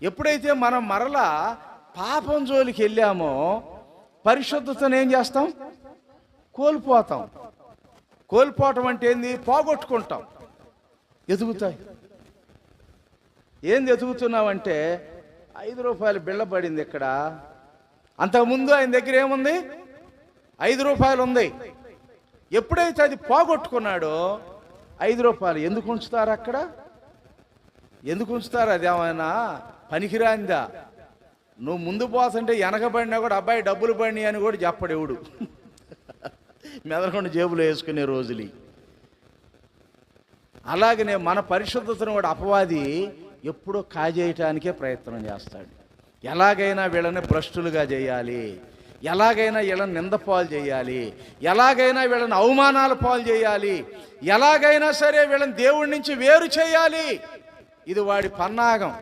ఎప్పుడైతే మనం మరలా పాపం జోలికి వెళ్ళామో పరిశుద్ధతను ఏం చేస్తాం? కోల్పోతాం. కోల్పోవటం అంటే ఏంది? పోగొట్టుకుంటాం. ఎదుగుతాయి. ఏంది ఎదుగుతున్నావంటే 5 రూపాయలు బిళ్ళ పడింది ఇక్కడ. అంతకుముందు ఆయన దగ్గర ఏముంది? 5 రూపాయలు ఉంది. ఎప్పుడైతే అది పోగొట్టుకున్నాడో 5 రూపాయలు ఎందుకు ఉంచుతారు అక్కడ? ఎందుకు ఉంచుతారు? అది ఏమైనా పనికిరాందా? నువ్వు ముందు పోతుంటే వెనకబడినా కూడా అబ్బాయి డబ్బులు పడినాయి అని కూడా చెప్పడు ఎవడు. మెదలకుండా జేబులో వేసుకునే రోజులు. అలాగనే మన పరిశుద్ధతను కూడా అపవాది ఎప్పుడో కాజేయటానికే ప్రయత్నం చేస్తాడు. ఎలాగైనా వీళ్ళని భ్రష్టులుగా చేయాలి, ఎలాగైనా వీళ్ళని నిందపాలు చేయాలి, ఎలాగైనా వీళ్ళని అవమానాల పాలు చేయాలి, ఎలాగైనా సరే వీళ్ళని దేవుడి నుంచి వేరు చేయాలి. ఇది వాడి పన్నాగం.